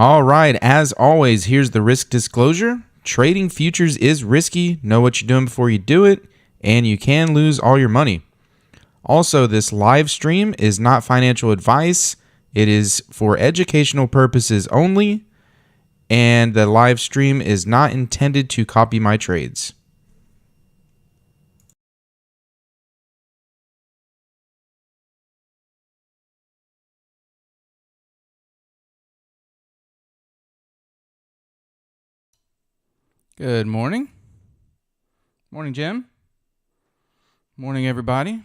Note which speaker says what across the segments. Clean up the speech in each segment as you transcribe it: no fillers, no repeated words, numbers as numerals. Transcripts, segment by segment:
Speaker 1: All right, as always, here's the risk disclosure. Trading futures is risky. Know what you're doing before you do it, and you can lose all your money. Also, this live stream is not financial advice. It is for educational purposes only, and the live stream is not intended to copy my trades. Good morning. Morning, Jim. Morning, everybody.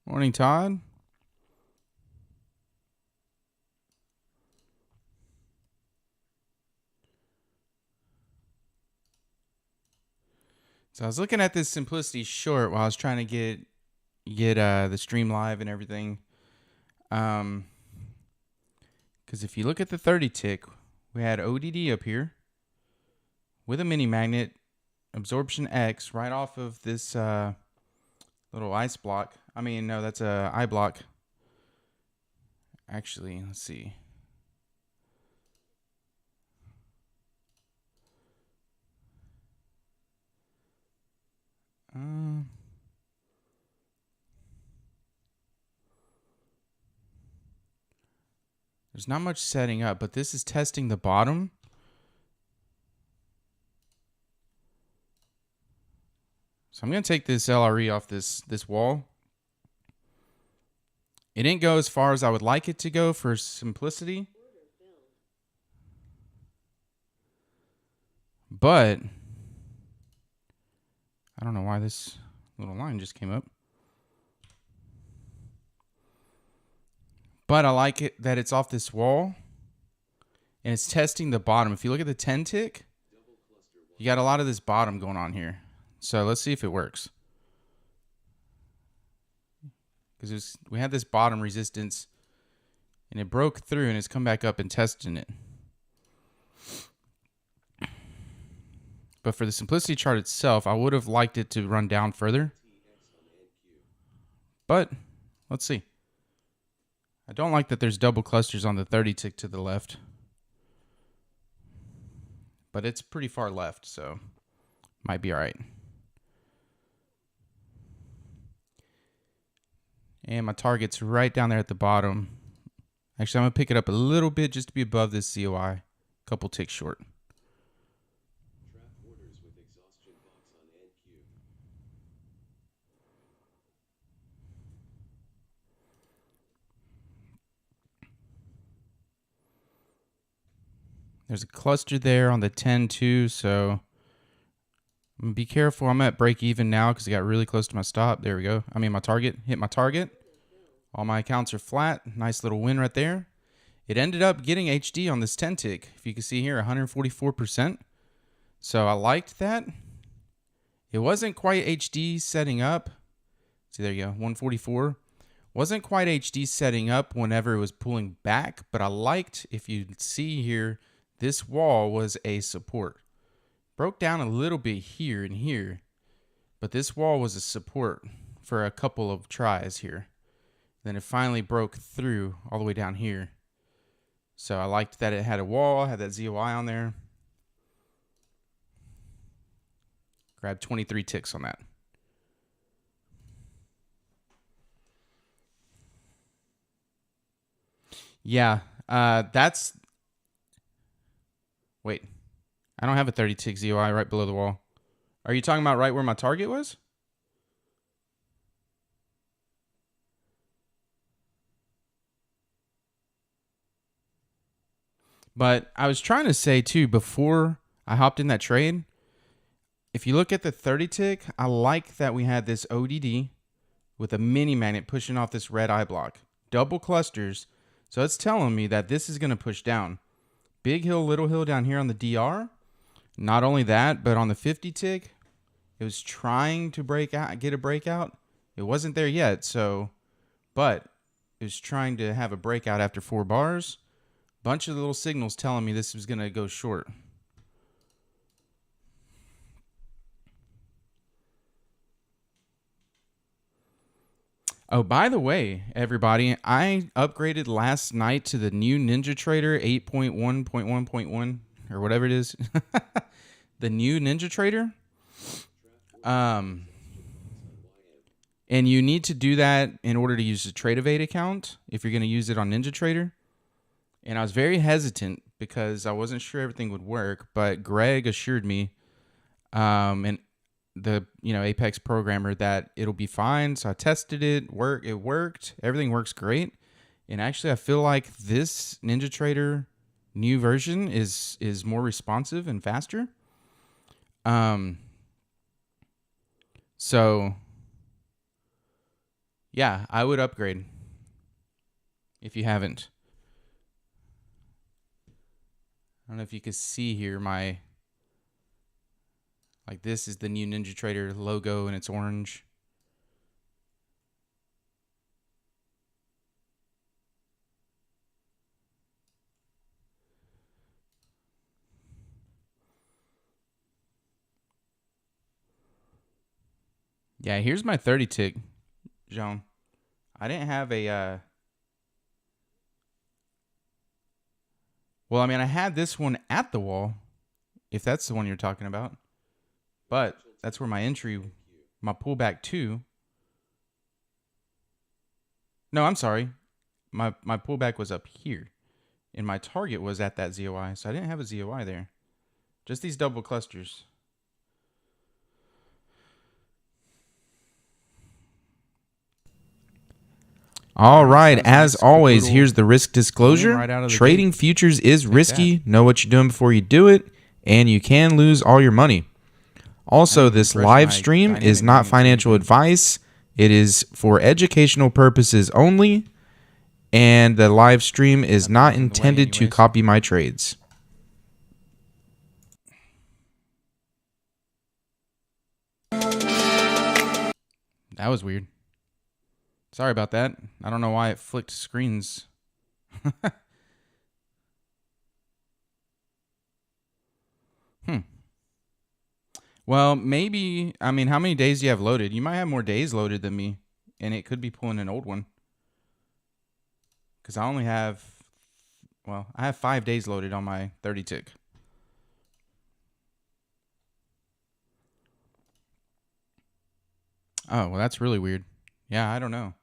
Speaker 1: Morning, Todd. So I was looking at this Simplicity short while I was trying to get the stream live and everything. Because if you look at the 30 tick, we had ODD up here with a mini magnet, absorption X right off of this little ice block. I mean, no, that's a I block. Actually, let's see. There's not much setting up, but this is testing the bottom. So I'm going to take this LRE off this wall. It didn't go as far as I would like it to go for simplicity. But I don't know why this little line just came up. But I like it that it's off this wall. And it's testing the bottom. If you look at the 10 tick, you got a lot of this bottom going on here. So let's see if it works. Because we had this bottom resistance. And it broke through and it's come back up and testing it. But for the simplicity chart itself, I would have liked it to run down further. But let's see. I don't like that there's double clusters on the 30 tick to the left. But it's pretty far left, so might be all right. And my target's right down there at the bottom. Actually, I'm going to pick it up a little bit just to be above this COI. A couple ticks short. There's a cluster there on the 10-2, so I'm going to be careful. I'm at break even now because I got really close to my stop. There we go. I mean, my target. Hit my target. All my accounts are flat. Nice little win right there. It ended up getting HD on this 10 tick. If you can see here, 144%. So I liked that. It wasn't quite HD setting up. See, there you go, 144. Wasn't quite HD setting up whenever it was pulling back, but I liked, if you see here, this wall was a support. Broke down a little bit here and here, but this wall was a support for a couple of tries here. Then it finally broke through all the way down here. So I liked that it had a wall, had that ZOI on there. Grabbed 23 ticks on that. Yeah, that's... Wait, I don't have a 30 tick ZOI right below the wall. Are you talking about right where my target was? But I was trying to say too, before I hopped in that trade, if you look at the 30 tick, I like that we had this ODD with a mini magnet pushing off this red eye block. Double clusters. So it's telling me that this is going to push down. Big hill, little hill down here on the DR. Not only that, but on the 50 tick, it was trying to break out, get a breakout. It wasn't there yet, but it was trying to have a breakout after 4 bars. Bunch of little signals telling me this was going to go short. Oh, by the way, everybody, I upgraded last night to the new NinjaTrader 8.1.1.1 or whatever it is. The new NinjaTrader. And you need to do that in order to use the TradeEvade account if you're going to use it on NinjaTrader. And I was very hesitant because I wasn't sure everything would work, but Greg assured me, and the Apex programmer, that it'll be fine. So I tested it. It worked. Everything works great. And actually, I feel like this NinjaTrader new version is more responsive and faster. So yeah, I would upgrade if you haven't. I don't know if you can see here this is the new NinjaTrader logo and it's orange. Yeah, here's my 30 tick, Jean. I didn't have a well, I mean, I had this one at the wall, if that's the one you're talking about. But that's where my pullback 2. No, I'm sorry. My pullback was up here. And my target was at that ZOI. So I didn't have a ZOI there. Just these double clusters. All right, as always, here's the risk disclosure. Trading futures is risky. Know what you're doing before you do it, and you can lose all your money. Also, this live stream is not financial advice. It is for educational purposes only, and the live stream is not intended to copy my trades. That was weird. Sorry about that. I don't know why it flicked screens. Well, maybe, I mean, how many days do you have loaded? You might have more days loaded than me, and it could be pulling an old one. Because I only have, I have 5 days loaded on my 30 tick. Oh, well, that's really weird. Yeah, I don't know.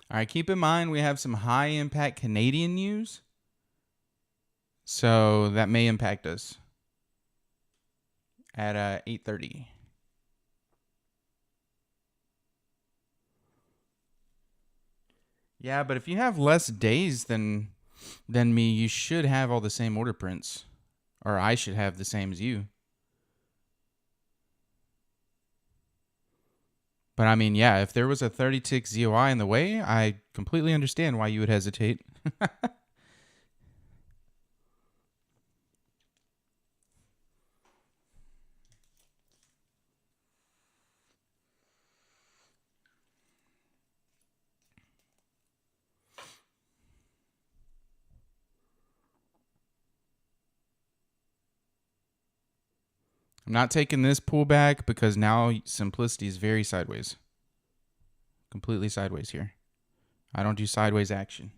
Speaker 1: All right, keep in mind we have some high impact Canadian news. So that may impact us at 8:30. Yeah, but if you have less days than me, you should have all the same order prints. Or I should have the same as you. But I mean, yeah, if there was a 30 tick ZOI in the way, I completely understand why you would hesitate. I'm not taking this pullback because now simplicity is very sideways. Completely sideways here. I don't do sideways action.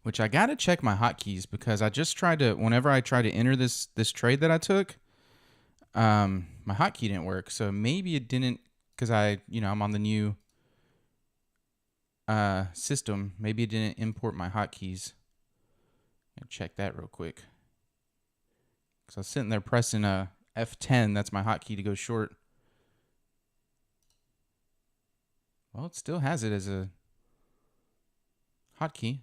Speaker 1: Which I got to check my hotkeys because I just tried to, whenever I try to enter this trade that I took, my hotkey didn't work. So maybe it didn't, because I'm on the new system. Maybe it didn't import my hotkeys. Check that real quick. Because I was sitting there pressing F10. That's my hotkey to go short. Well, it still has it as a hotkey.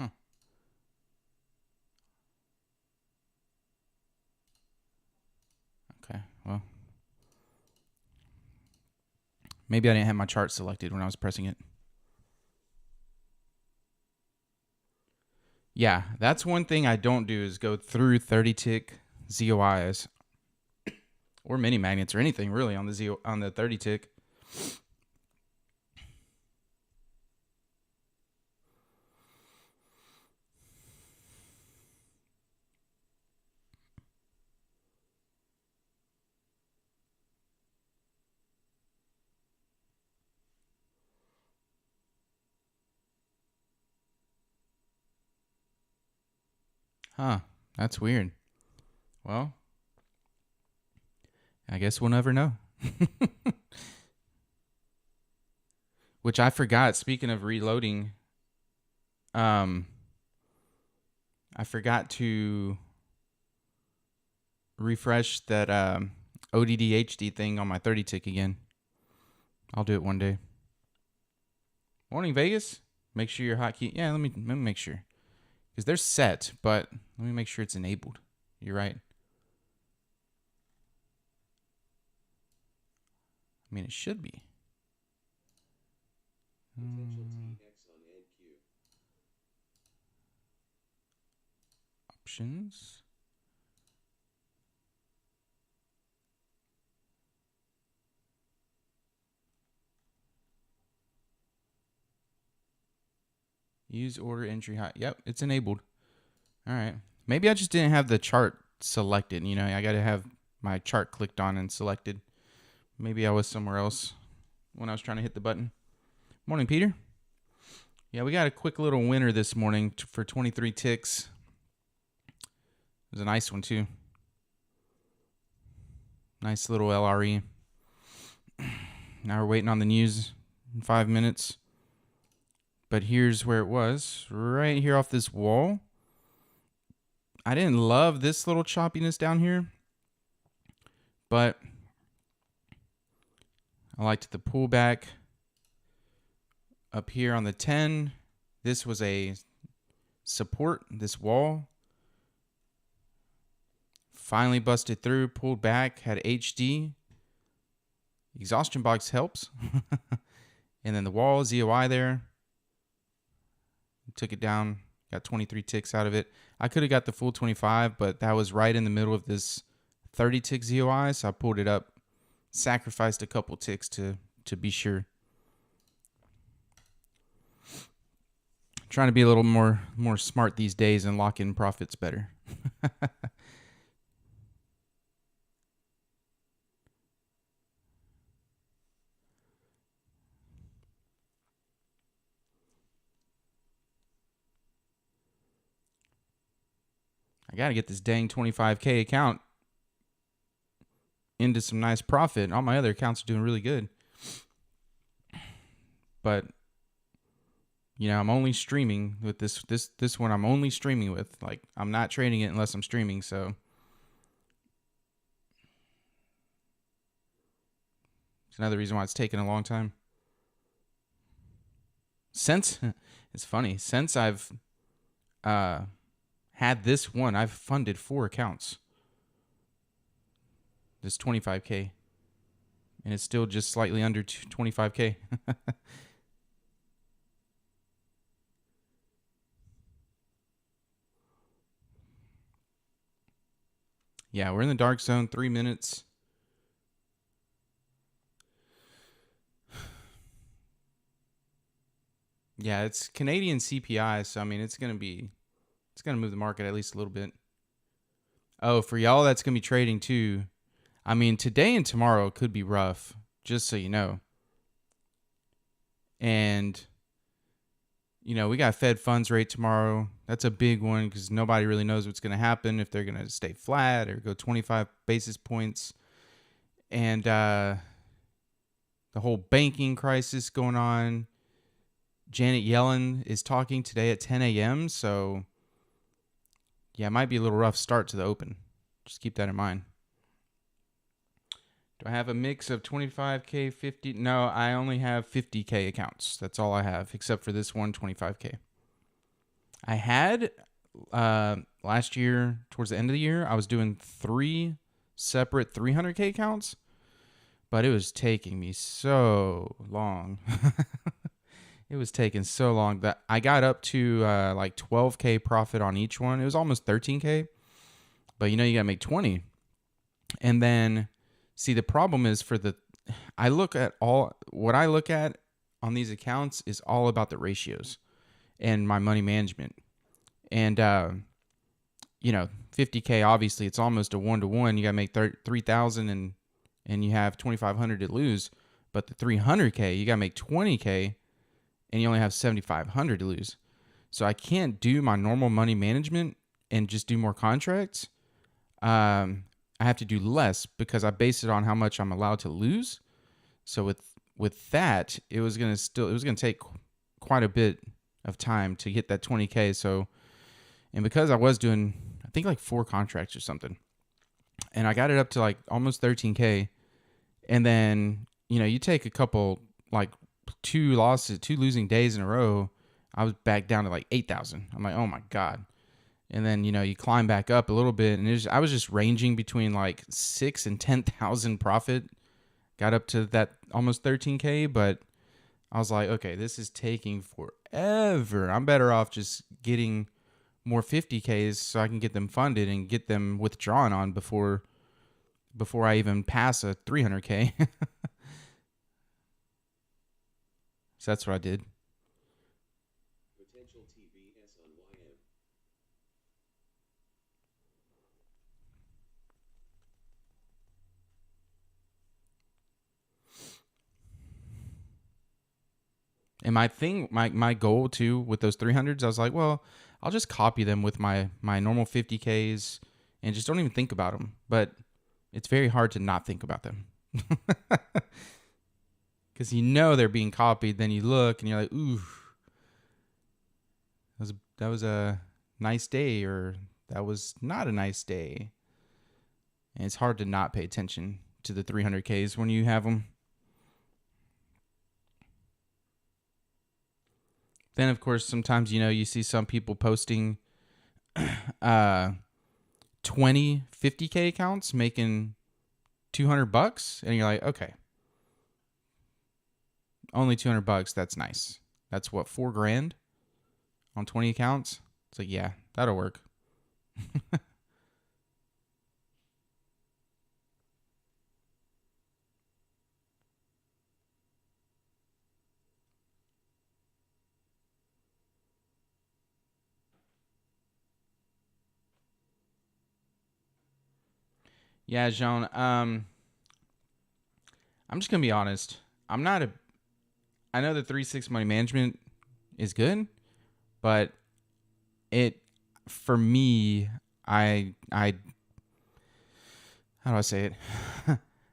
Speaker 1: Huh. Okay, well. Maybe I didn't have my chart selected when I was pressing it. Yeah, that's one thing I don't do is go through 30 tick ZOIs or mini magnets or anything really on the 30 tick. Huh, that's weird. Well, I guess we'll never know. Which I forgot, speaking of reloading, I forgot to refresh that ODD HD thing on my 30 tick again. I'll do it one day. Morning, Vegas. Make sure your hotkey. Yeah, let me make sure. Because they're set, but let me make sure it's enabled. You're right. I mean, it should be. Options. Use order entry hot. Yep, it's enabled. All right. Maybe I just didn't have the chart selected. You know, I got to have my chart clicked on and selected. Maybe I was somewhere else when I was trying to hit the button. Morning, Peter. Yeah, we got a quick little winner this morning for 23 ticks. It was a nice one, too. Nice little LRE. Now we're waiting on the news in 5 minutes. But here's where it was. Right here off this wall. I didn't love this little choppiness down here. But I liked the pullback up here on the 10. This was a support, this wall. Finally busted through, pulled back, had HD. Exhaustion box helps. And then the wall, ZOI there. Took it down, got 23 ticks out of it. I could have got the full 25, but that was right in the middle of this 30 tick ZOI, so I pulled it up, sacrificed a couple ticks to be sure. Trying to be a little more smart these days and lock in profits better. I got to get this dang 25K account into some nice profit. All my other accounts are doing really good. But, you know, I'm only streaming with this one. I'm only streaming with. Like, I'm not trading it unless I'm streaming, so. It's another reason why it's taken a long time. Since, it's funny, since I've had this one, I've funded 4 accounts. This 25K. And it's still just slightly under 25K. Yeah, we're in the dark zone, 3 minutes. Yeah, it's Canadian CPI, so I mean it's gonna move the market at least a little bit. Oh, for y'all that's gonna be trading too. I mean, today and tomorrow could be rough, just so you know. And you know, we got Fed funds rate tomorrow. That's a big one because nobody really knows what's going to happen, if they're going to stay flat or go 25 basis points. And the whole banking crisis going on. Janet Yellen is talking today at 10 a.m. So, yeah, it might be a little rough start to the open. Just keep that in mind. Do I have a mix of 25K, 50? No, I only have 50K accounts. That's all I have, except for this one, 25K. I had last year, towards the end of the year, I was doing 3 separate 300K accounts, but it was taking me so long. It was taking so long that I got up to like 12K profit on each one. It was almost 13K, but you know, you got to make 20. And then see, the problem is what I look at on these accounts is all about the ratios and my money management. And, you know, 50K, obviously it's almost a 1-to-1. You got to make 3,000 and you have 2,500 to lose. But the 300K, you got to make 20K and you only have 7,500 to lose. So I can't do my normal money management and just do more contracts. I have to do less because I base it on how much I'm allowed to lose. So with that, it was gonna take quite a bit of time to hit that 20K. So, and because I was doing, I think like 4 contracts or something, and I got it up to like almost 13K, and then you know, you take a couple like 2 losing days in a row, I was back down to like 8,000. I'm like, oh my God. And then, you know, you climb back up a little bit, and I was just ranging between like 6 and 10,000 profit. Got up to that almost 13K, but I was like, okay, this is taking forever. I'm better off just getting more 50Ks so I can get them funded and get them withdrawn on before I even pass a 300K. So that's what I did. Potential TVS on YM. And my goal too with those 300s, I was like, well, I'll just copy them with my normal 50Ks and just don't even think about them. But it's very hard to not think about them. Because you know they're being copied, then you look and you're like, ooh, that was a nice day, or that was not a nice day. And it's hard to not pay attention to the 300Ks when you have them. Then, of course, sometimes, you know, you see some people posting 20 50K accounts making $200, and you're like, okay, only $200. That's nice. That's what, $4,000 on 20 accounts? It's like, yeah, that'll work. Yeah, Joan. I'm just gonna be honest. I know the 3-6 money management is good, but for me, how do I say it?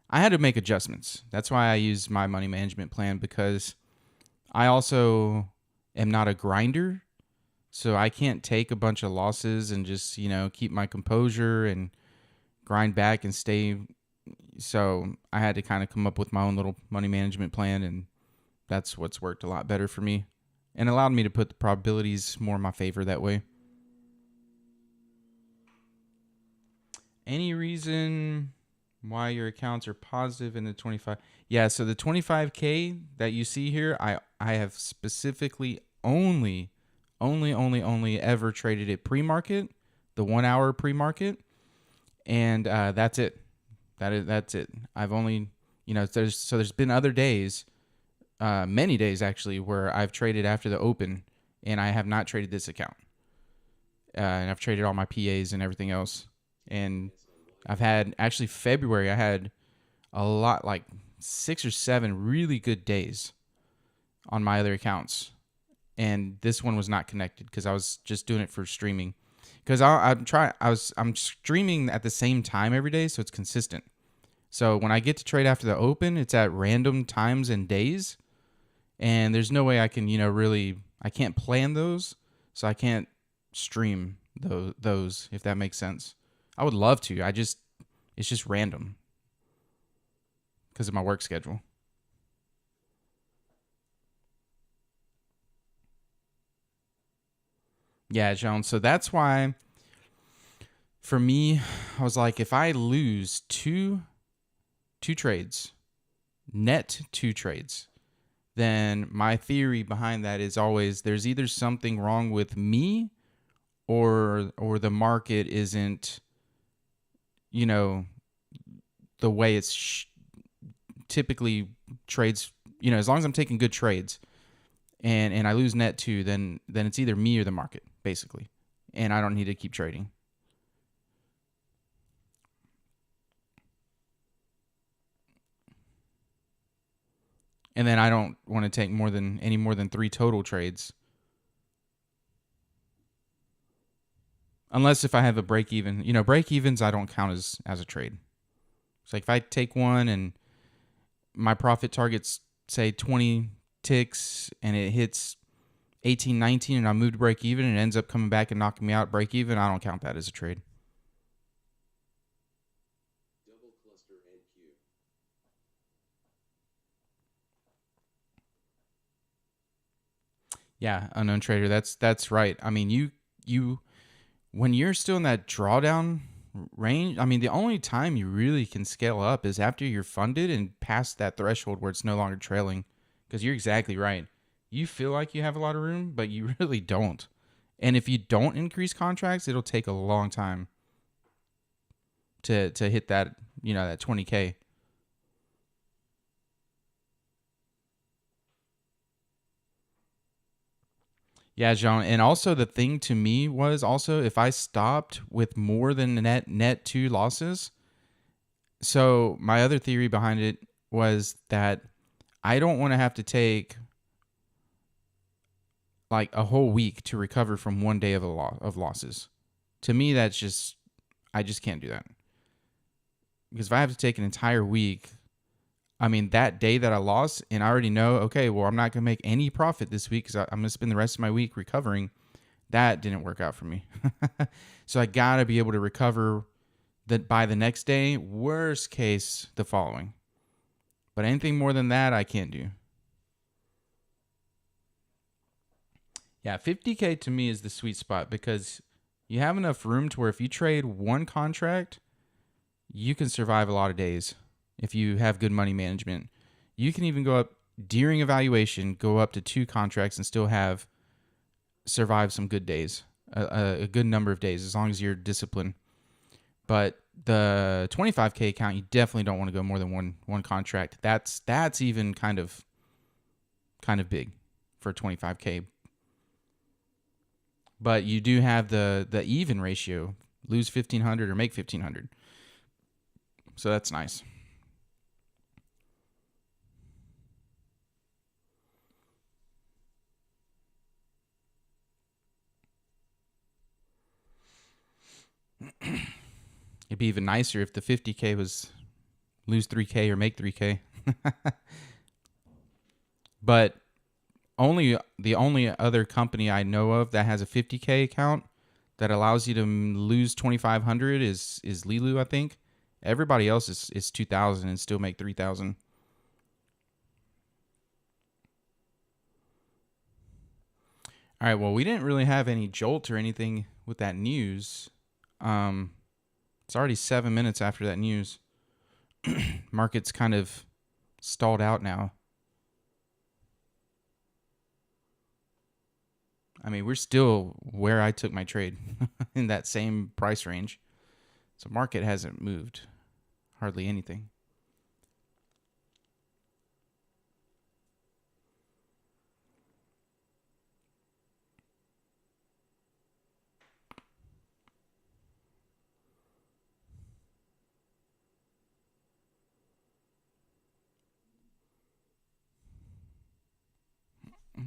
Speaker 1: I had to make adjustments. That's why I use my money management plan, because I also am not a grinder, so I can't take a bunch of losses and just, you know, keep my composure and grind back and stay. So I had to kind of come up with my own little money management plan, and that's what's worked a lot better for me and allowed me to put the probabilities more in my favor that way. Any reason why your accounts are positive in the 25? Yeah, so the 25K that you see here, I have specifically only ever traded it pre-market, the 1 hour pre-market, and that's it. That's it. I've only, you know, there's been other days, many days actually, where I've traded after the open, and I have not traded this account. And I've traded all my PAs and everything else. And I've had, actually February, I had a lot, like 6 or 7 really good days on my other accounts. And this one was not connected because I was just doing it for streaming. Because I'm streaming at the same time every day, so it's consistent. So when I get to trade after the open, it's at random times and days, and there's no way I can, you know, really, I can't plan those, so I can't stream those, if that makes sense. I would love to. It's just random because of my work schedule. Yeah, Joan. So that's why, for me, I was like, if I lose two trades, net 2 trades, then my theory behind that is always there's either something wrong with me or the market isn't, you know, the way it's typically trades. You know, as long as I'm taking good trades and I lose net too, then it's either me or the market basically, and I don't need to keep trading. And then I don't want to take any more than 3 total trades. Unless if I have a break even. You know, break evens I don't count as a trade. It's like if I take one and my profit target's say 20 ticks and it hits 18, 19 and I move to break even and it ends up coming back and knocking me out break even, I don't count that as a trade.
Speaker 2: Double cluster and Q.
Speaker 1: Yeah, unknown trader. That's right. I mean, you when you're still in that drawdown range, I mean, the only time you really can scale up is after you're funded and past that threshold where it's no longer trailing. Because you're exactly right. You feel like you have a lot of room, but you really don't. And if you don't increase contracts, it'll take a long time to hit that, you know, that 20K. Yeah, John. And also the thing to me was also if I stopped with more than net 2 losses. So my other theory behind it was that I don't want to have to take like a whole week to recover from one day of of losses. To me, that's just I just can't do that. Because if I have to take an entire week, I mean that day that I lost, and I already know, okay, well I'm not gonna make any profit this week because I'm gonna spend the rest of my week recovering. That didn't work out for me. So I gotta be able to recover that by the next day. Worst case, the following. But anything more than that, I can't do. Yeah, 50K to me is the sweet spot because you have enough room to where if you trade one contract, you can survive a lot of days if you have good money management. You can even go up during evaluation, go up to 2 contracts and still have survive some good days, a good number of days as long as you're disciplined. But the 25K account, you definitely don't want to go more than one contract. That's even kind of big for 25K. But you do have the even ratio, lose 1,500 or make 1,500. So that's nice. It'd be even nicer if the 50K was lose 3K or make 3K. But the only other company I know of that has a 50K account that allows you to lose 2,500 is Lilu, I think. Everybody else is 2,000 and still make 3,000. All right, well, we didn't really have any jolt or anything with that news. It's already 7 minutes after that news. Market's kind of stalled out now. I mean, we're still where I took my trade in that same price range. So market hasn't moved hardly anything.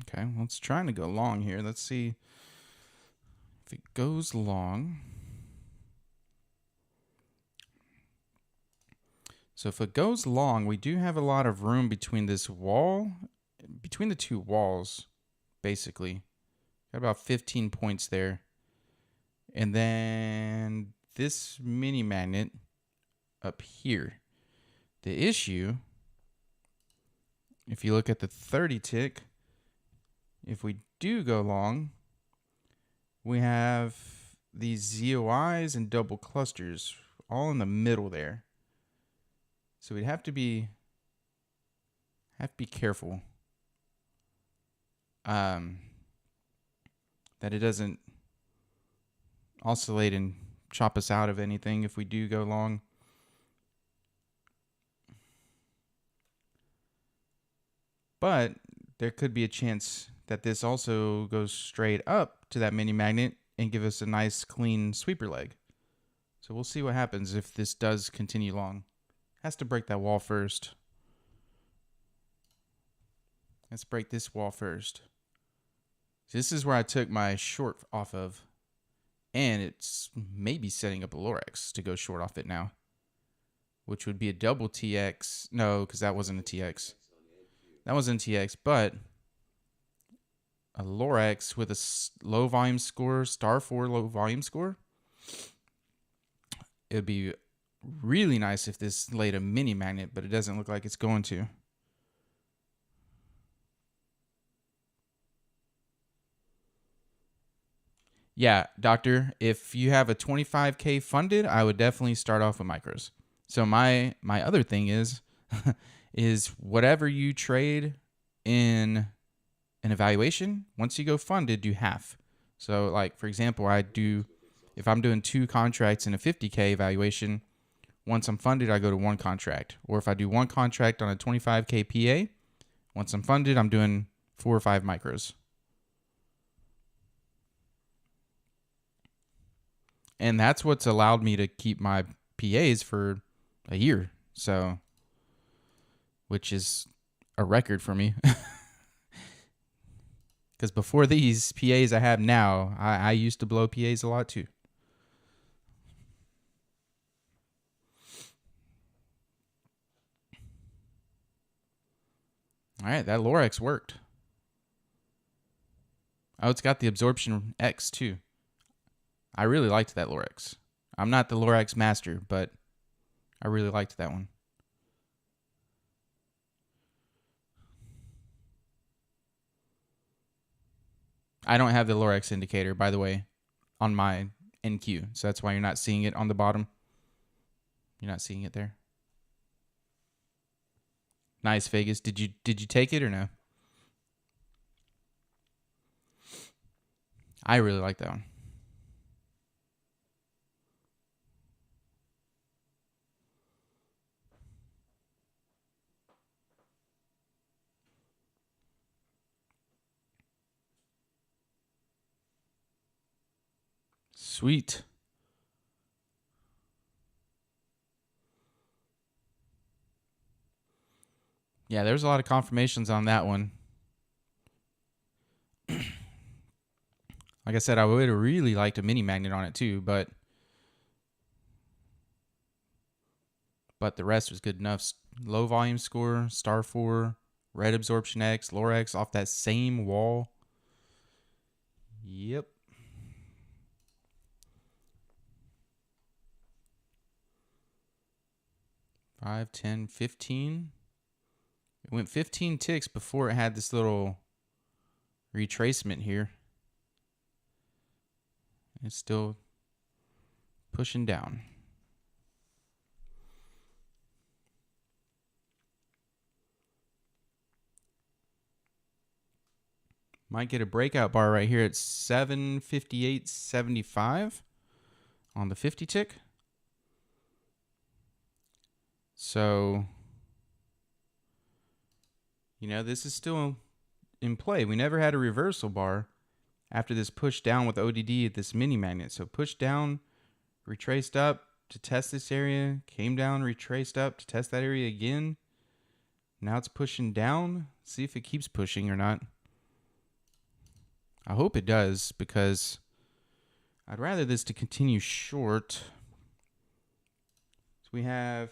Speaker 1: Okay, well, it's trying to go long here. Let's see if it goes long. So if it goes long, we do have a lot of room between this wall, between the 2 walls, basically. Got about 15 points there. And then this mini magnet up here. The issue, if you look at the 30 tick, if we do go long, we have these ZOIs and double clusters all in the middle there. So we'd have to be careful that it doesn't oscillate and chop us out of anything if we do go long. But there could be a chance that this also goes straight up to that mini magnet and give us a nice clean sweeper leg. So we'll see what happens if this does continue long. Has to break that wall first. Let's break this wall first. This is where I took my short off of. And it's maybe setting up a Lorex to go short off it now. Which would be a double TX. No, because that wasn't a TX. That wasn't a TX, but a Lorex with a low volume score, star 4 low volume score. It would be really nice if this laid a mini magnet, but it doesn't look like it's going to. Yeah, doctor, if you have a 25K funded, I would definitely start off with micros. So my other thing is is whatever you trade in an evaluation, once you go funded, do half. So like for example, if I'm doing 2 contracts in a 50K evaluation, once I'm funded, I go to 1 contract. Or if I do 1 contract on a 25K PA, once I'm funded, I'm doing 4 or 5 micros. And that's what's allowed me to keep my PAs for a year. So, which is a record for me. Because before these PAs I have now, I used to blow PAs a lot too. All right, that Lorex worked. Oh, it's got the absorption X too. I really liked that Lorex. I'm not the Lorex master, but I really liked that one. I don't have the Lorex indicator, by the way, on my NQ. So that's why you're not seeing it on the bottom. You're not seeing it there. Nice, Vegas. Did you take it or no? I really like that one. Sweet. Yeah, there's a lot of confirmations on that one. Like I said, I would have really liked a mini magnet on it too, but the rest was good enough. Low volume score, star 4, red absorption X, Lorex off that same wall. Yep. Five, 10, 15. It went 15 ticks before it had this little retracement here. It's still pushing down. Might get a breakout bar right here at 758.75 on the 50 tick. So, this is still in play. We never had a reversal bar after this push down with ODD at this mini magnet. So push down, retraced up to test this area, came down, retraced up to test that area again. Now it's pushing down. See if it keeps pushing or not. I hope it does, because I'd rather this to continue short. So we have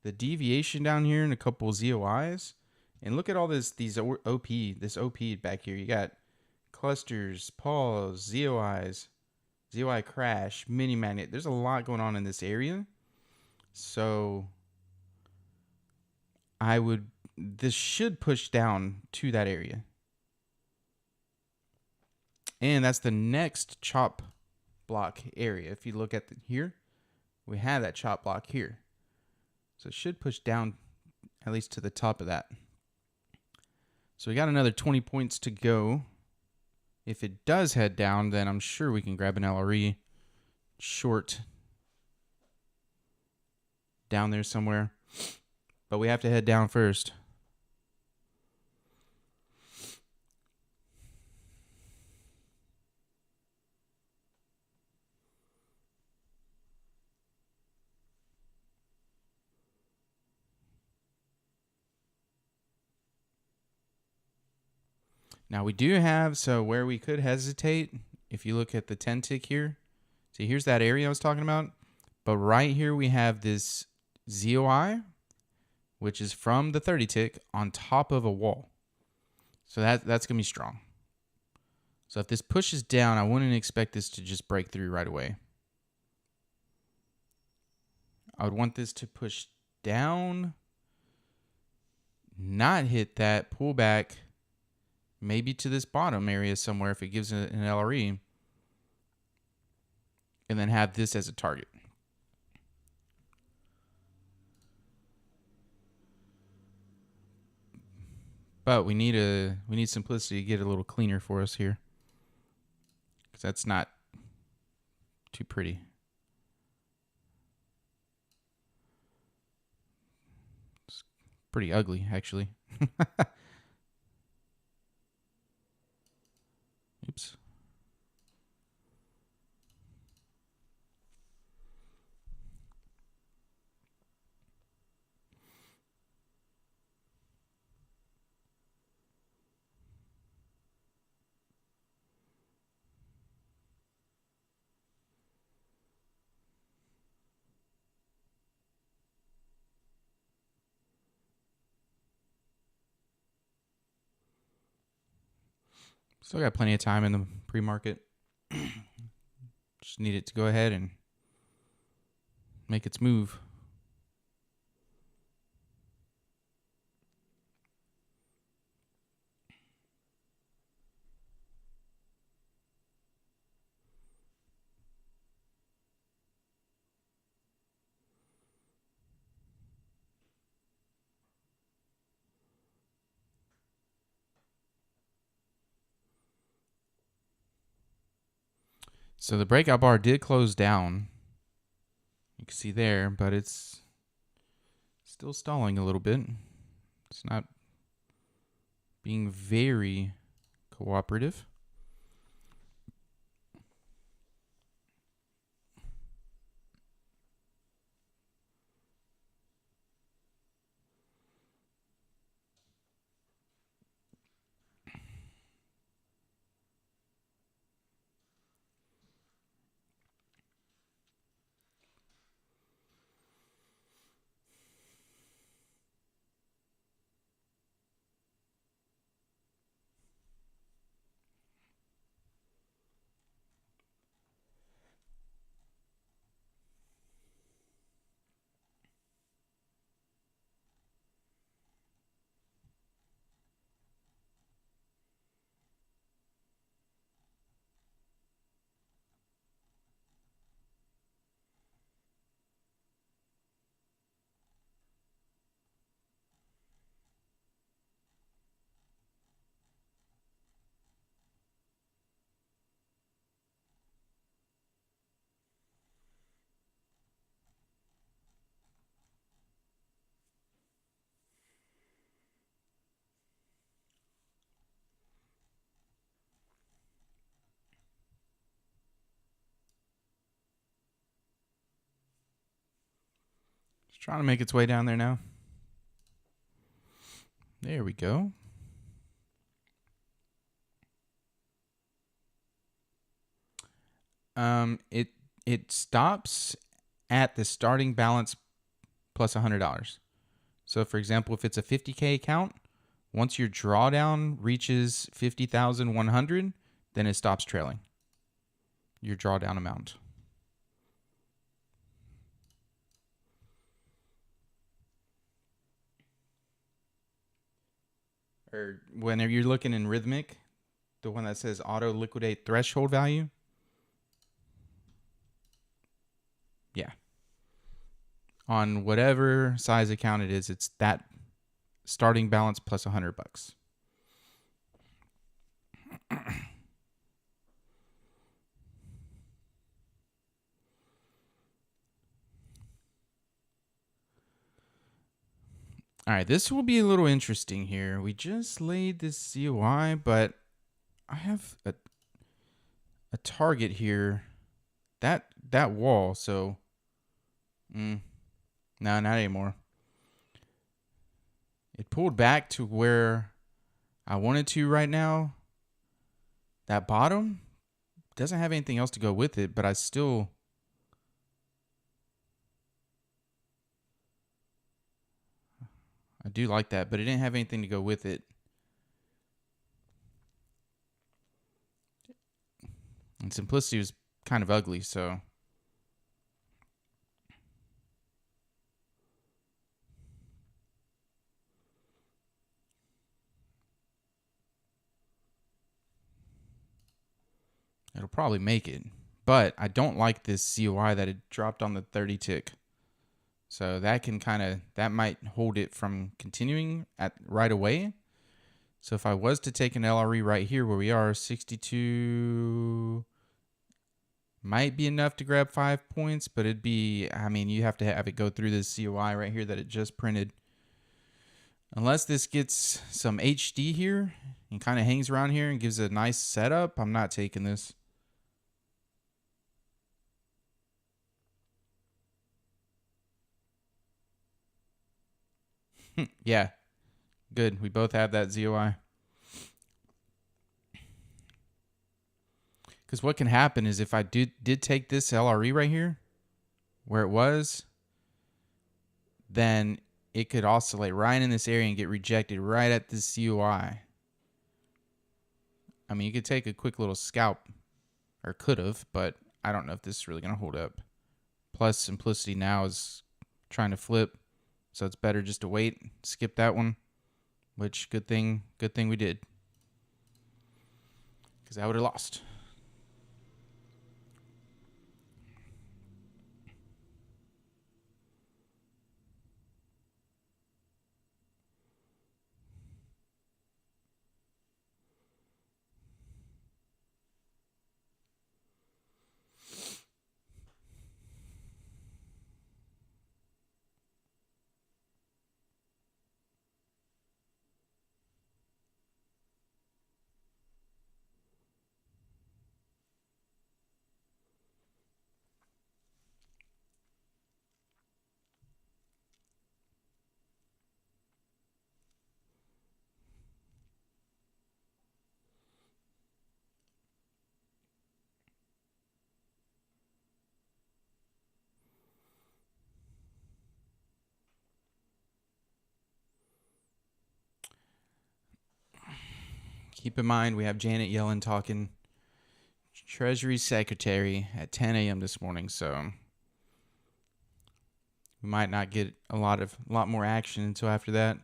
Speaker 1: the deviation down here and a couple ZOIs. And look at all this OP back here. You got clusters, pause, ZOIs, ZOI crash, mini magnet. There's a lot going on in this area. So this should push down to that area. And that's the next chop block area. If you look at here, we have that chop block here. So it should push down at least to the top of that. So we got another 20 points to go. If it does head down, then I'm sure we can grab an LRE short down there somewhere. But we have to head down first. Now we do have, so where we could hesitate, if you look at the 10 tick here, see here's that area I was talking about. But right here we have this ZOI, which is from the 30 tick on top of a wall. So that's going to be strong. So if this pushes down, I wouldn't expect this to just break through right away. I would want this to push down, not hit that, pull back, maybe to this bottom area somewhere if it gives an LRE, and then have this as a target. But we need simplicity to get it a little cleaner for us here, because that's not too pretty. It's pretty ugly, actually. Oops. Still got plenty of time in the pre-market. Just need it to go ahead and make its move. So the breakout bar did close down. You can see there, but it's still stalling a little bit. It's not being very cooperative. It's trying to make its way down there now. There we go. It stops at the starting balance plus $100. So for example, if it's a 50K account, once your drawdown reaches 50,100, then it stops trailing your drawdown amount. Or whenever you're looking in Rhythmic, the one that says auto liquidate threshold value. Yeah. On whatever size account it is, it's that starting balance plus $100. All right, this will be a little interesting here. We just laid this COI, but I have a target here. That wall, so no, not anymore. It pulled back to where I wanted to right now. That bottom doesn't have anything else to go with it, but I do like that, but it didn't have anything to go with it. And simplicity was kind of ugly, so it'll probably make it. But I don't like this COI that it dropped on the 30 tick. So that might hold it from continuing at right away. So if I was to take an LRE right here where we are, 62 might be enough to grab 5 points, but you have to have it go through this COI right here that it just printed. Unless this gets some HD here and kind of hangs around here and gives a nice setup, I'm not taking this. Yeah, good. We both have that ZOI. Because what can happen is if I did take this LRE right here, where it was, then it could oscillate right in this area and get rejected right at this COI. I mean, you could take a quick little scalp, or could have, but I don't know if this is really going to hold up. Plus, simplicity now is trying to flip, so it's better just to wait, skip that one. Which good thing we did, because I would have lost. Keep in mind, we have Janet Yellen talking Treasury Secretary at 10 a.m. this morning, so we might not get a lot more action until after that.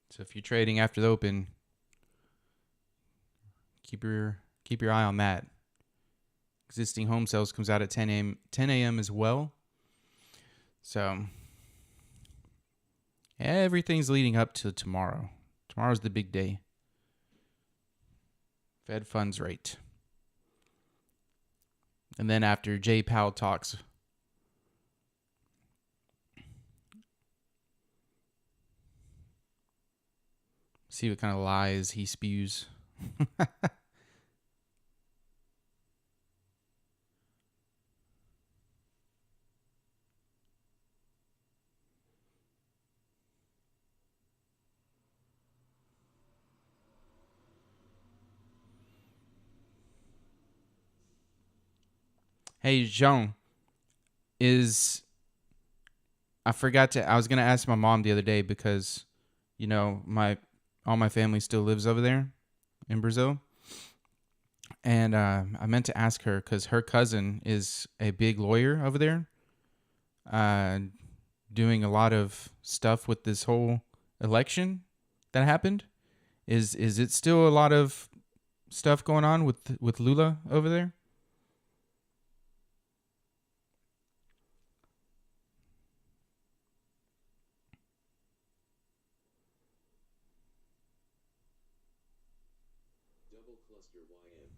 Speaker 1: So if you're trading after the open, keep your eye on that. Existing home sales comes out at 10 a.m. as well. So everything's leading up to tomorrow. Tomorrow's the big day. Fed funds rate. And then after Jay Powell talks, see what kind of lies he spews. Hey, Jean, I was going to ask my mom the other day because, all my family still lives over there in Brazil. And I meant to ask her because her cousin is a big lawyer over there, doing a lot of stuff with this whole election that happened. Is it still a lot of stuff going on with Lula over there?
Speaker 2: cluster YM.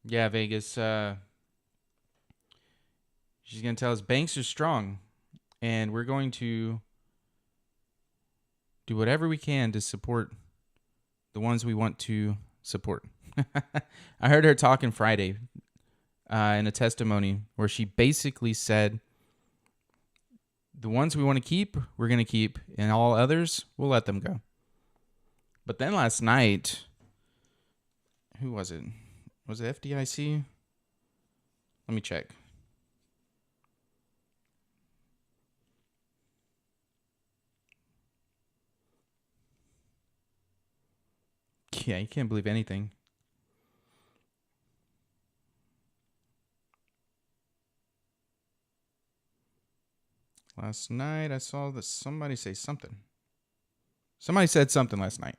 Speaker 1: Yeah, Vegas. She's gonna tell us banks are strong, and we're going to do whatever we can to support the ones we want to support. I heard her talking Friday in a testimony where she basically said, the ones we want to keep, we're going to keep, and all others, we'll let them go. But then last night, who was it? Was it FDIC? Let me check. Yeah, you can't believe anything. Last night, I saw that somebody say something. Somebody said something last night.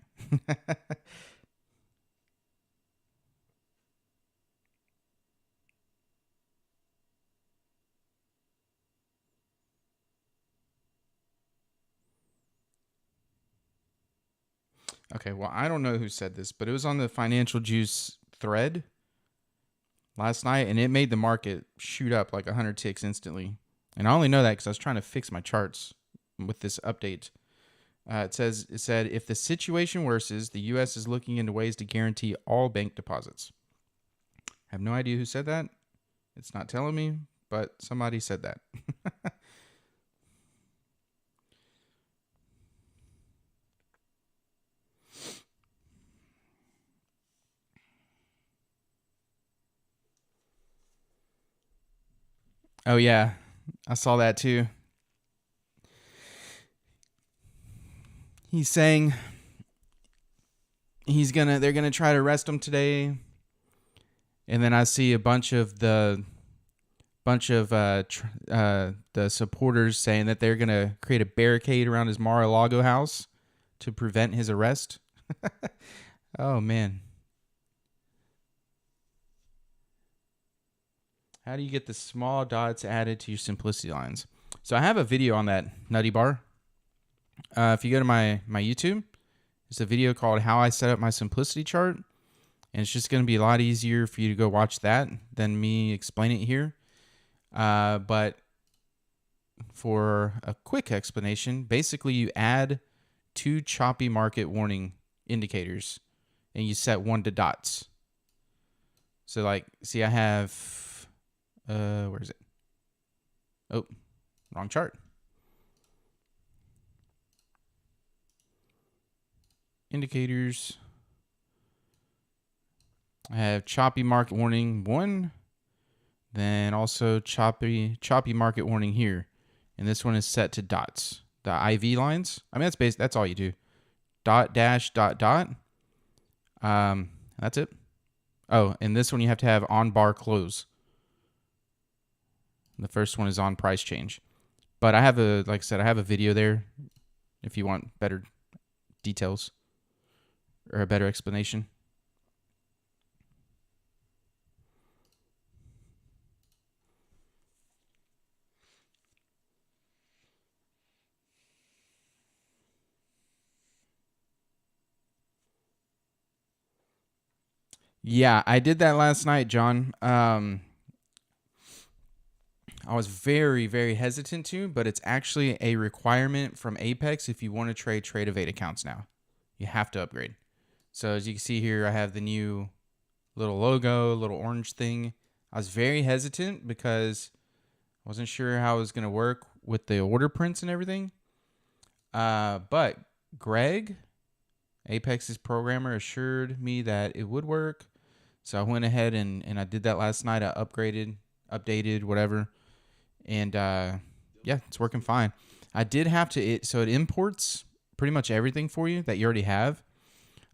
Speaker 1: Okay, well, I don't know who said this, but it was on the Financial Juice thread last night, and it made the market shoot up like 100 ticks instantly. And I only know that because I was trying to fix my charts with this update. It said, if the situation worsens, the U.S. is looking into ways to guarantee all bank deposits. I have no idea who said that. It's not telling me, but somebody said that. Oh, yeah. I saw that too. He's saying they're gonna try to arrest him today. And then I see a bunch of the supporters saying that they're gonna create a barricade around his Mar-a-Lago house to prevent his arrest. Oh man, how do you get the small dots added to your simplicity lines? So I have a video on that, Nutty Bar. If you go to my YouTube, there's a video called "How I Set Up My Simplicity Chart," and it's just going to be a lot easier for you to go watch that than me explain it here. But for a quick explanation, basically you add 2 choppy market warning indicators and you set 1 to dots. So like, see, I have, where is it? Oh, wrong chart. Indicators. I have choppy market warning 1, then also choppy market warning here. And this one is set to dots. The IV lines. I mean, that's all you do. Dot, dash, dot, dot. That's it. Oh, and this one you have to have on bar close. The first one is on price change. But I have like I said, I have a video there if you want better details or a better explanation. Yeah, I did that last night, John. I was very, very hesitant to, but it's actually a requirement from Apex if you want to trade of 8 accounts now. You have to upgrade. So as you can see here, I have the new little logo, little orange thing. I was very hesitant because I wasn't sure how it was going to work with the order prints and everything. But Greg, Apex's programmer, assured me that it would work. So I went ahead and I did that last night. I updated, whatever. And yeah, it's working fine. I did have to, so it imports pretty much everything for you that you already have.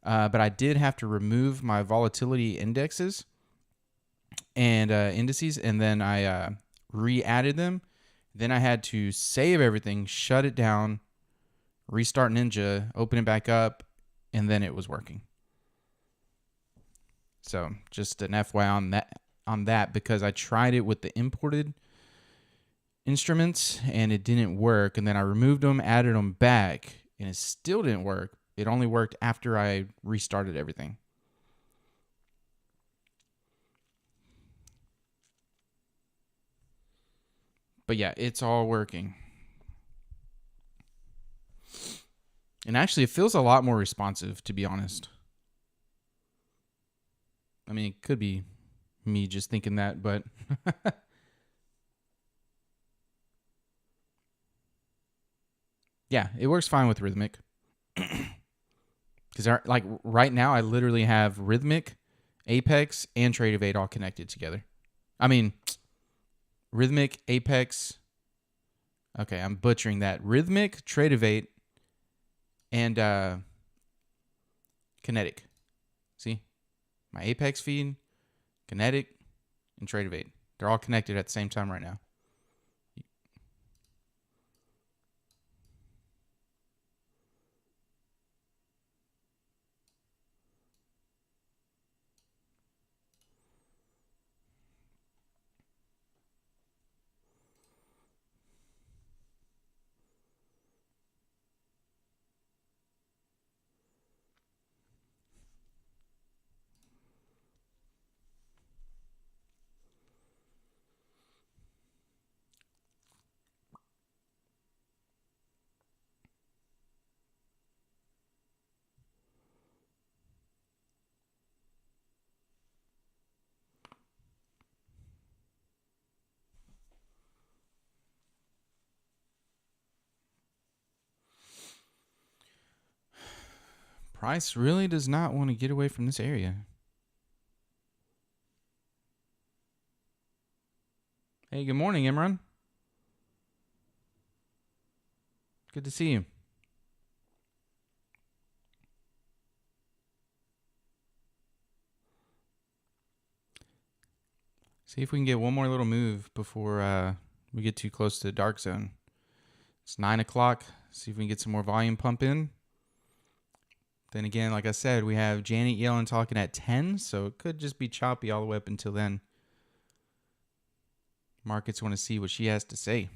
Speaker 1: But I did have to remove my volatility indexes and indices, and then I re-added them. Then I had to save everything, shut it down, restart Ninja, open it back up, and then it was working. So just an FYI on that because I tried it with the imported instruments and it didn't work. And then I removed them, added them back, and it still didn't work. It only worked after I restarted everything. But yeah, it's all working. And actually, it feels a lot more responsive, to be honest. I mean, it could be me just thinking that, but yeah, it works fine with Rhythmic. Because like right now, I literally have Rhythmic, Apex, and Trade of 8 all connected together. I mean, Rhythmic, Apex. Okay, I'm butchering that. Rhythmic, Trade of 8, and Kinetic. See? My Apex feed, Kinetic, and Trade of 8. They're all connected at the same time right now. Price really does not want to get away from this area. Hey, good morning, Imran. Good to see you. See if we can get one more little move before we get too close to the dark zone. It's 9 o'clock. See if we can get some more volume pump in. Then again, like I said, we have Janet Yellen talking at 10, so it could just be choppy all the way up until then. Markets want to see what she has to say.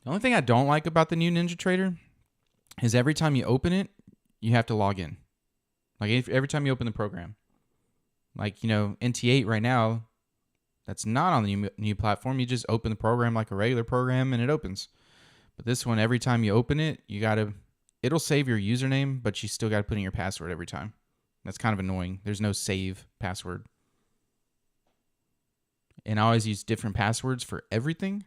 Speaker 1: The only thing I don't like about the new NinjaTrader is every time you open it, you have to log in. Like every time you open the program. Like, NT8 right now, that's not on the new platform. You just open the program like a regular program and it opens. But this one, every time you open it, it'll save your username, but you still got to put in your password every time. That's kind of annoying. There's no save password. And I always use different passwords for everything.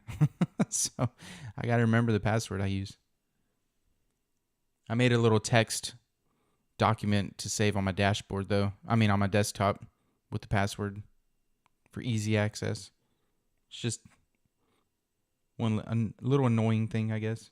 Speaker 1: So I got to remember the password I use. I made a little text document to save on my dashboard, though. I mean, on my desktop with the password for easy access. It's just one little annoying thing, I guess.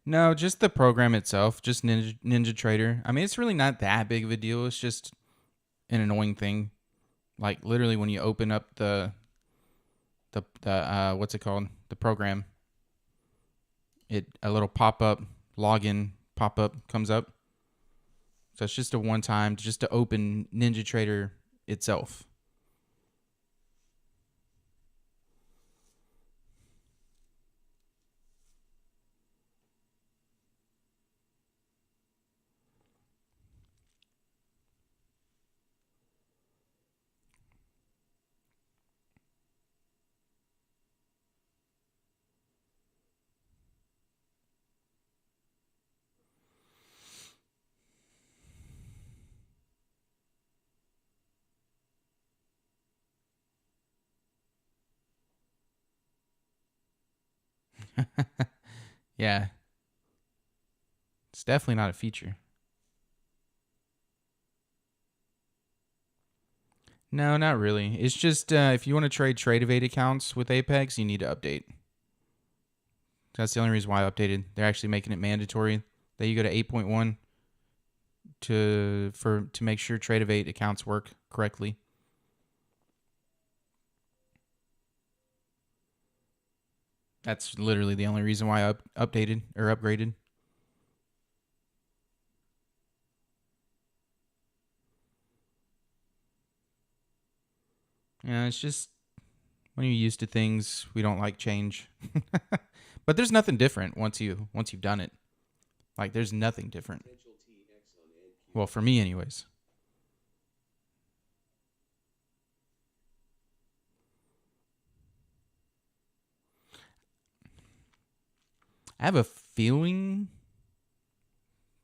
Speaker 1: No, just the program itself, just NinjaTrader. I mean, it's really not that big of a deal. It's just an annoying thing. Like literally, when you open up the what's it called? The program, a little pop up login pop up comes up. So it's just a one time, just to open NinjaTrader itself. Yeah, it's definitely not a feature. No, not really. It's just if you want to trade evade accounts with Apex, you need to update. That's the only reason why I updated. They're actually making it mandatory that you go to 8.1 to make sure trade evade accounts work correctly. That's literally the only reason why I updated or upgraded. Yeah, it's just when you're used to things, we don't like change. But there's nothing different once you've done it. Like there's nothing different.
Speaker 2: Potential TX on and Q.
Speaker 1: Well, for me anyways. I have a feeling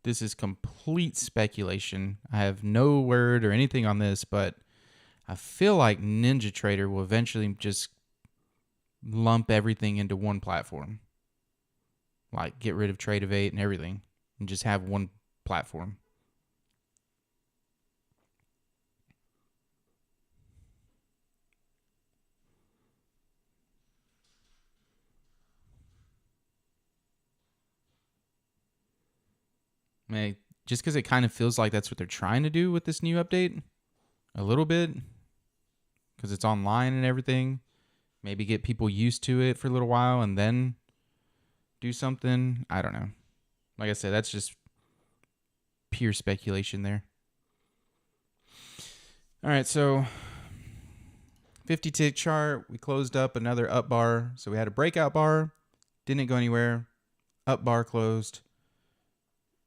Speaker 1: this is complete speculation. I have no word or anything on this, but I feel like NinjaTrader will eventually just lump everything into one platform. Like get rid of Trade of 8 and everything and just have one platform. I mean, just because it kind of feels like that's what they're trying to do with this new update, a little bit, because it's online and everything. Maybe get people used to it for a little while and then do something. I don't know. Like I said, that's just pure speculation there. All right, so 50 tick chart. We closed up another up bar. So we had a breakout bar, didn't go anywhere. Up bar closed.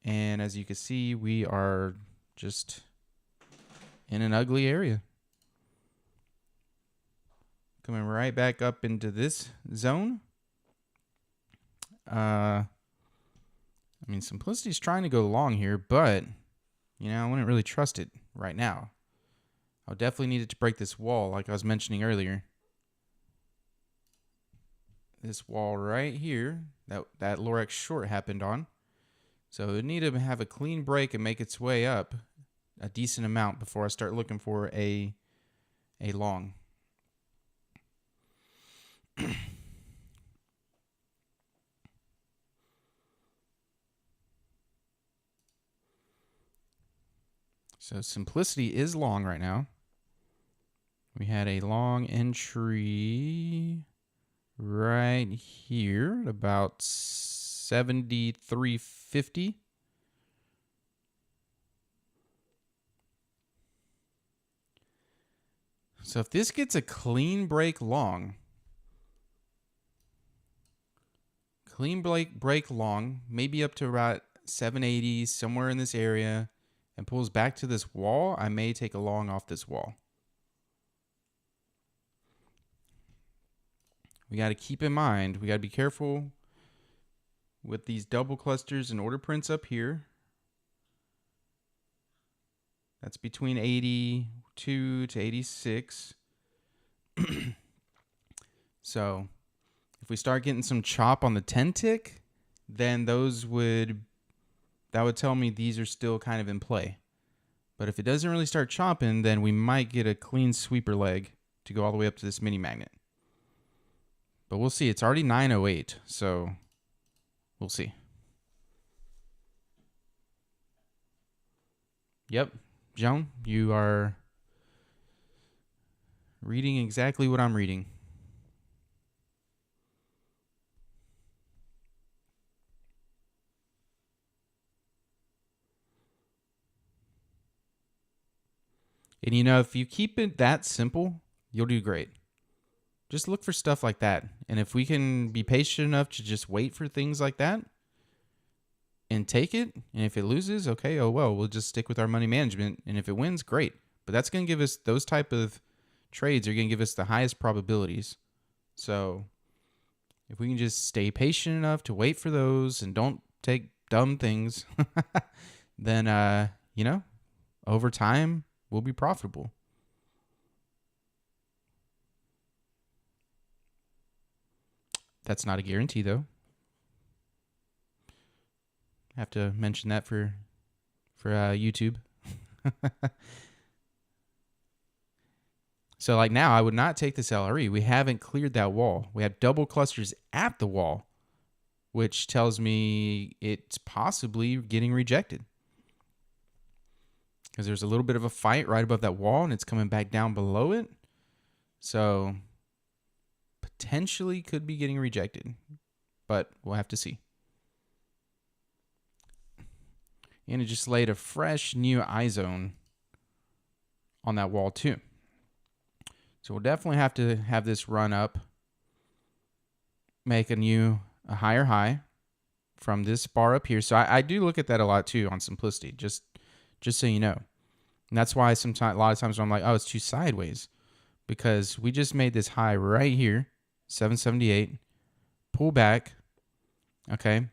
Speaker 1: And as you can see, we are just in an ugly area. Coming right back up into this zone. I mean, Simplicity's trying to go long here, but, you know, I wouldn't really trust it right now. I'll definitely need it to break this wall, like I was mentioning earlier. This wall right here, that Lorex short happened on. So it would need to have a clean break and make its way up a decent amount before I start looking for a long. So Simplicity is long right now. We had a long entry right here at about 73.50. So if this gets a clean break long, maybe up to about 780, somewhere in this area, and pulls back to this wall, I may take a long off this wall. We got to keep in mind, we got to be careful with these double clusters and order prints up here. That's between 82 to 86. So if we start getting some chop on the 10 tick, then that would tell me these are still kind of in play. But if it doesn't really start chopping, then we might get a clean sweeper leg to go all the way up to this mini magnet. But we'll see. It's already 908, so we'll see. Yep, Joan, you are reading exactly what I'm reading. And if you keep it that simple, you'll do great. Just look for stuff like that. And if we can be patient enough to just wait for things like that and take it, and if it loses, okay, oh well, we'll just stick with our money management. And if it wins, great. But that's going to give us those type of trades are going to give us the highest probabilities. So if we can just stay patient enough to wait for those and don't take dumb things, then, over time, we'll be profitable. That's not a guarantee, though. I have to mention that for YouTube. So like now, I would not take this LRE. We haven't cleared that wall. We have double clusters at the wall, which tells me it's possibly getting rejected. Because there's a little bit of a fight right above that wall, and it's coming back down below it. So potentially could be getting rejected, but we'll have to see. And it just laid a fresh new I zone on that wall too. So we'll definitely have to have this run up, make a higher high from this bar up here. So I do look at that a lot too on simplicity, just so you know. And that's why a lot of times I'm like, oh, it's too sideways, because we just made this high right here, 778, pull back. Okay.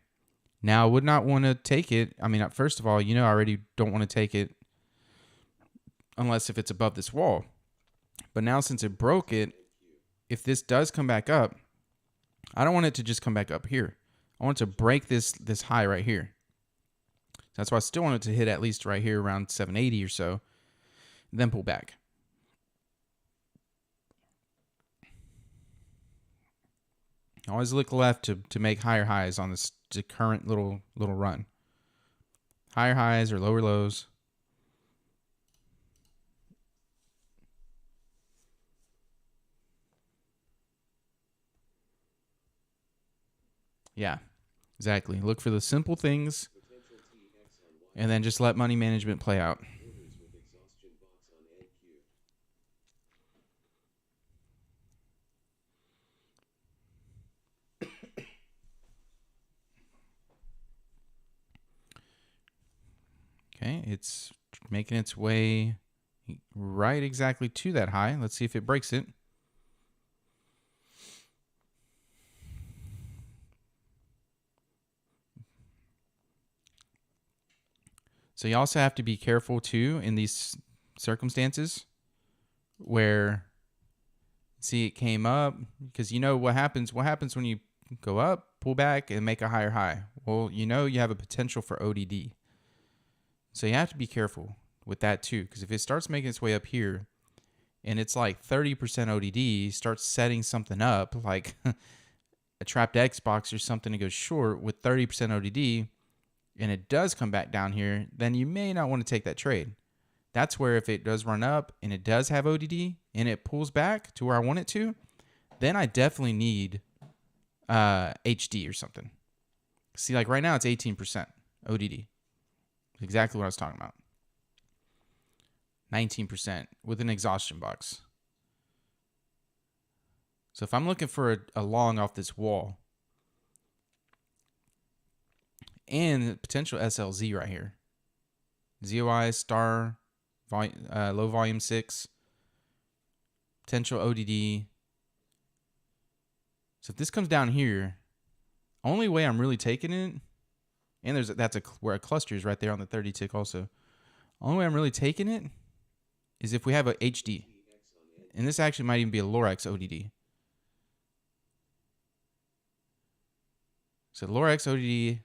Speaker 1: Now I would not want to take it. I mean, first of all, I already don't want to take it unless if it's above this wall. But now since it broke it, if this does come back up, I don't want it to just come back up here. I want it to break this high right here. That's why I still want it to hit at least right here around 780 or so, then pull back. Always look left to make higher highs on this current little run. Higher highs or lower lows. Yeah, exactly. Look for the simple things and then just let money management play out. Okay, it's making its way right exactly to that high. Let's see if it breaks it. So you also have to be careful too in these circumstances where, see, it came up, because what happens when you go up, pull back, and make a higher high. Well, you have a potential for ODD. So you have to be careful with that too, because if it starts making its way up here and it's like 30% ODD, starts setting something up like a trapped Xbox or something to go short with 30% ODD, and it does come back down here, then you may not want to take that trade. That's where if it does run up and it does have ODD and it pulls back to where I want it to, then I definitely need HD or something. See, like right now it's 18% ODD. Exactly what I was talking about. 19% with an exhaustion box. So if I'm looking for a long off this wall and potential SLZ right here, ZOI star low volume 6, potential ODD. So if this comes down here, only way I'm really taking it, and that's where a cluster is right there on the 30 tick also. Only way I'm really taking it is if we have a HD. And this actually might even be a Lorex ODD. So Lorex ODD,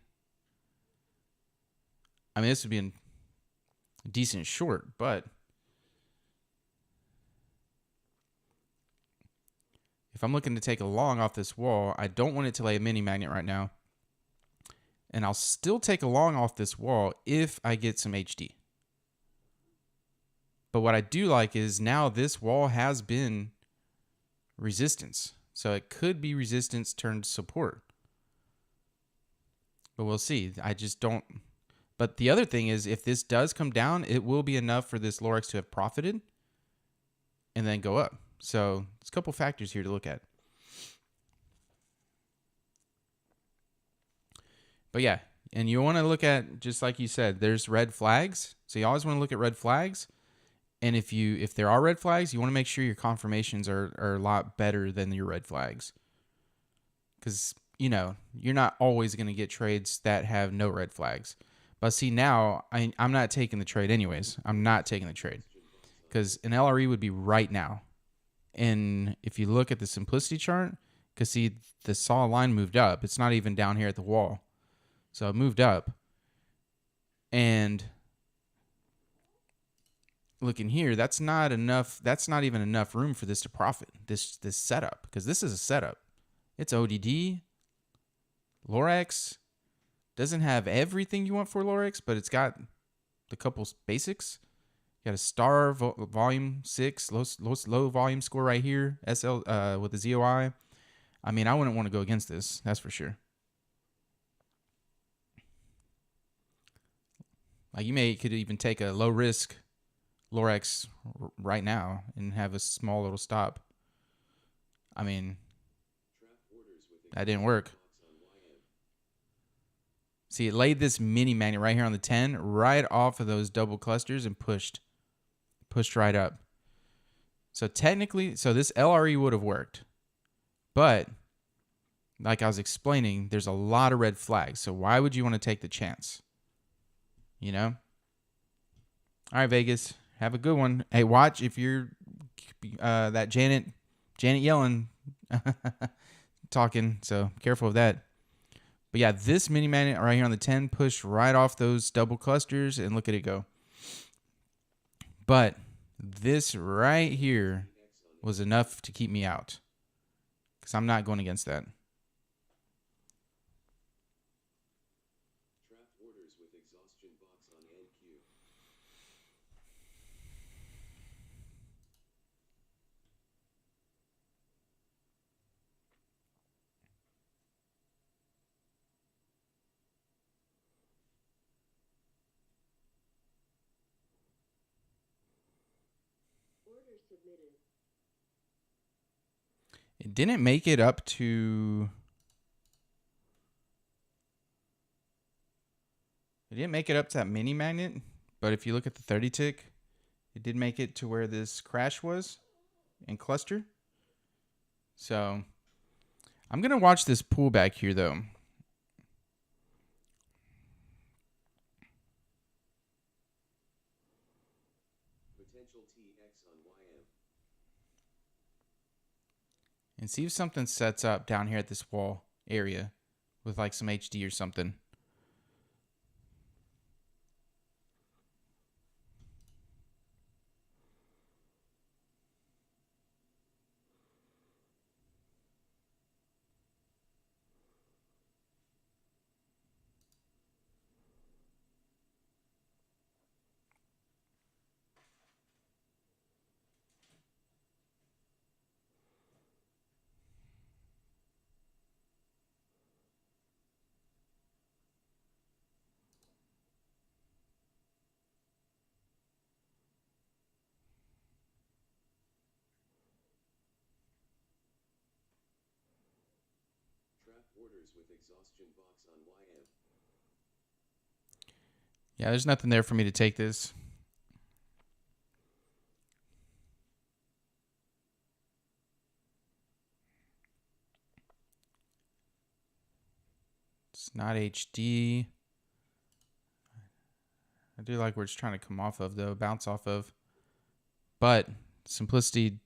Speaker 1: I mean, this would be a decent short, but if I'm looking to take a long off this wall, I don't want it to lay a mini magnet right now. And I'll still take a long off this wall if I get some HD. But what I do like is now this wall has been resistance. So it could be resistance turned support. But we'll see. I just don't. But the other thing is, if this does come down, it will be enough for this Lorex to have profited and then go up. So there's a couple factors here to look at. But yeah, and you want to look at, just like you said, there's red flags. So you always want to look at red flags. And if there are red flags, you want to make sure your confirmations are a lot better than your red flags. Because, you're not always going to get trades that have no red flags. But see, now I'm not taking the trade anyways. I'm not taking the trade. Because an LRE would be right now. And if you look at the simplicity chart, because see, the saw line moved up. It's not even down here at the wall. So it moved up. And looking here, that's not enough. That's not even enough room for this to profit, this setup. Because this is a setup. It's ODD. Lorex doesn't have everything you want for Lorex, but it's got the couple basics. You got a star volume 6, low volume score right here, SL with the ZOI. I mean, I wouldn't want to go against this, that's for sure. Like you could even take a low risk Lorex right now and have a small little stop. I mean, that didn't work. See, it laid this mini magnet right here on the 10, right off of those double clusters and pushed right up. So technically, this LRE would have worked. But like I was explaining, there's a lot of red flags. So why would you want to take the chance? All right, Vegas, have a good one. Hey, watch if you're that Janet Yellen talking. So careful of that. But yeah, this mini magnet right here on the 10 pushed right off those double clusters, and look at it go. But this right here was enough to keep me out, because I'm not going against that.
Speaker 2: Trap orders with exhaustion box on NQ.
Speaker 3: Order submitted.
Speaker 1: It didn't make it up to... It didn't make it up to that mini magnet, but if you look at the 30 tick, it did make it to where this crash was and cluster. So I'm going to watch this pullback here, though.
Speaker 2: Potential TX on YM.
Speaker 1: And see if something sets up down here at this wall area with like some HD or something.
Speaker 2: Trap orders with exhaustion box on YM.
Speaker 1: Yeah, there's nothing there for me to take this. It's not HD. I do like where it's trying to come off of, though, bounce off of. But simplicity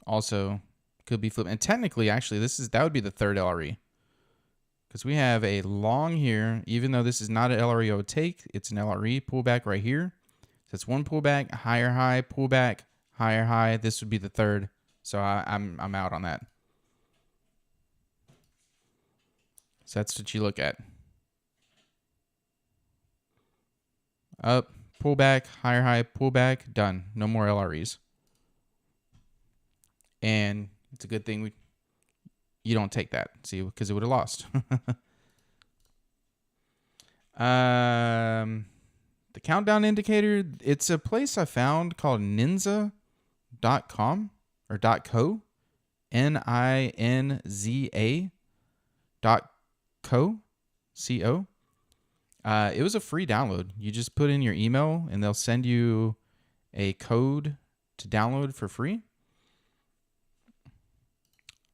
Speaker 1: also could be flipped. And technically, actually, that would be the third LRE. Because we have a long here, even though this is not an LRE I would take, it's an LRE pullback right here. So it's one pullback, higher high, pullback, higher high. This would be the third. So I'm out on that. So that's what you look at. Up, pullback, higher high, pullback, done. No more LREs. And it's a good thing you don't take that, see, because it would have lost. The countdown indicator, it's a place I found called ninza.com or .co, NINZA .co, C-O. It was a free download. You just put in your email and they'll send you a code to download for free.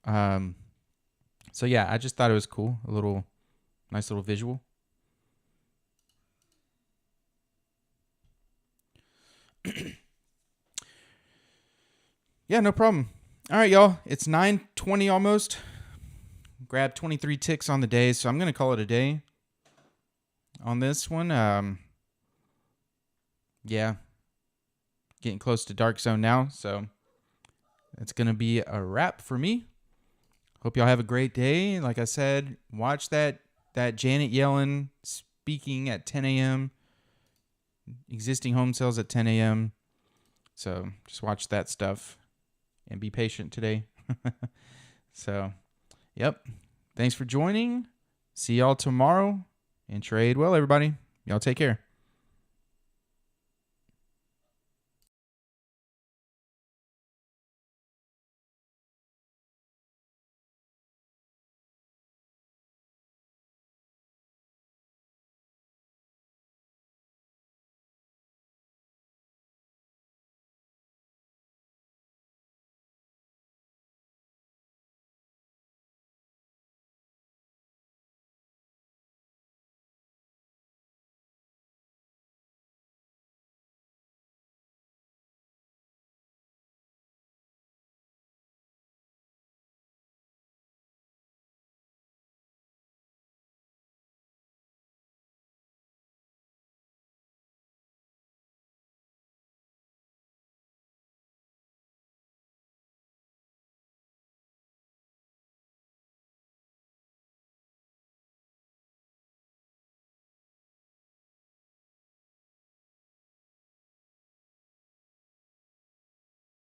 Speaker 1: So yeah, I just thought it was cool. Nice little visual. Yeah, no problem. All right, y'all. It's 9:20 almost. Grabbed 23 ticks on the day, so I'm going to call it a day on this one. Yeah. Getting close to dark zone now, so it's going to be a wrap for me. Hope y'all have a great day. Like I said, watch that Janet Yellen speaking at 10 a.m. Existing home sales at 10 a.m. So just watch that stuff and be patient today. So, yep. Thanks for joining. See y'all tomorrow and trade well, everybody. Y'all take care.